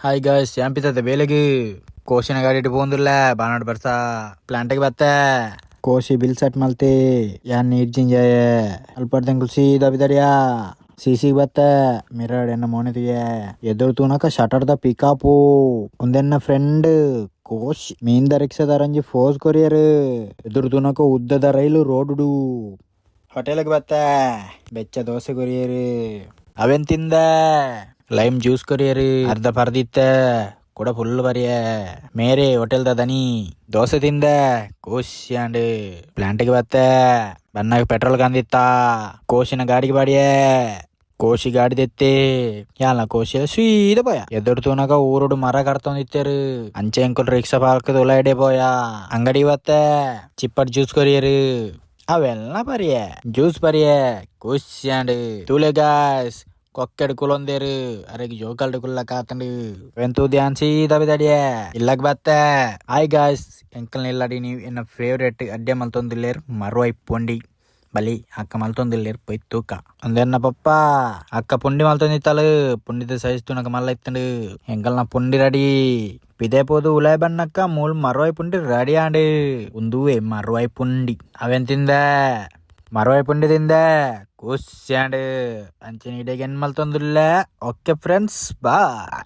Hi guys ಯಾಂಪಿತದೆ ಬೇಲೆಗೆ ಕೋಶಿನ ಗಾಡಿ ಇಟ್ಕೊಂದಿಲ್ಲ ಬಾನಾಡ್ ಬರ್ಸ ಪ್ಲಾಂಟಿಗೆ ಬತ್ತೆ ಕೋಶಿ ಬಿಲ್ ಸೆಟ್ ಮಲ್ತಿ ಯಾನ್ ನೀರ್ ಜಿಂಜಾಯ ಅಲ್ಪಡ್ದಂಗ್ ಸೀದಾ ಬಿದರಿಯಾ ಸಿಸಿಗೆ ಬತ್ತೆ ಮಿರಡ್ ಎನ್ನ ಮೋನಿದಿಗೆ ಎದುರು ತೂನಕ ಶಟರ್ ದ ಪಿಕಾಪು ಒಂದೆನ್ನ ಫ್ರೆಂಡ್ ಕೋಶ್ ಮೀಂದ ರಿಕ್ಷಾದಾರಂಜಿ ಫೋಸ್ ಕೊರಿಯರ್ ಎದುರು ತೂನಕ ಉದ್ದದ ರೈಲು ರೋಡು ಹೋಟೆಲ್ಗೆ ಬತ್ತೆ ಬೆಚ್ಚ ದೋಸೆ ಕೊರಿಯರ್ ಅವೆನ್ ತಿಂದ ಲೈಮ್ ಜ್ಯೂಸ್ ಕೊರಿಯರ್ ಅರ್ಧ ಪರ್ದಿತ್ತೆ ಕೂಡ ಫುಲ್ ಬರಿಯ ಮೇರೆ ಹೋಟೆಲ್ದ ದನಿ ದೋಸೆ ತಿಂದ ಕೋಶ್ಯಾಂಡ್ ಪ್ಲಾಂಟಿಗೆ ಬತ್ತೆ ಬನ್ನಾಗ ಪೆಟ್ರೋಲ್ ಕಂದಿತ್ತ ಕೋಶಿನ ಗಾಡಿಗೆ ಬಾಡಿಯೇ ಕೋಶಿ ಗಾಡಿ ತೆತ್ತಿ ಯಾಲ ಕೋಶಿ ಸೀದ ಪೋಯ ಎದುರು ತೂನಕ ಊರುಡು ಮರ ಕಡ್ತೊಂದಿತ್ತೇರು ಅಂಚೆ ಅಂಕಲ್ ರಿಕ್ಷಾ ಪಾರ್ಕದ ಉಲಾಯ್ಡೆ ಪೋಯ ಅಂಗಡಿ ಬತ್ತೆ ಚಿಪ್ಪಟ್ ಜ್ಯೂಸ್ ಕೊರಿಯರು ಅವೆಲ್ಲ ಪರಿಯ ಜ್ಯೂಸ್ ಪರಿಯ ಕೋಶ್ಯಾಂಡ್ ತೂಲೆ ಗಾಯ್ಸ್ ಕೊಕ್ಕೆಡು ಕುಲೊಂದೇರು ಅರೆಗೆ ಜೋಕಲ್ಡು ಕುಲ್ಲ ಕಾತಂಡು ಎಂತೂ ಧ್ಯಾನ್ ಸೀದಾ ಬಿದಡಿಯೇ ಇಲ್ಲಕ್ ಬತ್ತೆ ಹಾಯ್ ಗಾಯ್ಸ್ ಎಂಕಲ್ ನಿಲ್ಲಡಿ ನೀವು ಎನ್ನ ಫೇವ್ರೇಟ್ ಅಡ್ಡೆ ಮಲ್ತೊಂದಿಲ್ಲೇರು ಮರುವೈ ಪೊಂಡಿ ಬಲಿ ಅಕ್ಕ ಮಲ್ತೊಂದಿಲ್ಲೇರು ಪೈ ತೂಕ ಒಂದೆನ್ನ ಪಪ್ಪ ಅಕ್ಕ ಪುಂಡಿ ಮಲ್ತೊಂದಿತ್ತಲು ಪುಂಡಿದ ಸೈಜ್ ತುನಕ ಮಲ್ಲ ಇತ್ತಂಡು ಎಂಕಲ್ ನಾ ಪುಂಡಿ ರೆಡಿ ಪಿದೆ ಪೋದು ಉಲಾಯ್ ಬನ್ನಕ್ಕ ಮೂಲ್ ಮರುವೈ ಪುಂಡಿ ರೆಡಿ ಆಂಡು ಉಂದುವೆ ಮರುವೈ ಪುಂಡಿ ಅವೆನ್ ತಿಂದೆ ಮರುವೈ ಪುಂಡಿ ತಿಂದೆ ಕೂಸ್ಯಾಂಡ್ ಅಂಚಿನ ಇಡೆಗೆ ಏನ್ ಮಲ್ತೊಂದಿಲ್ಲ ಓಕೆ ಫ್ರೆಂಡ್ಸ್ ಬಾಯ್.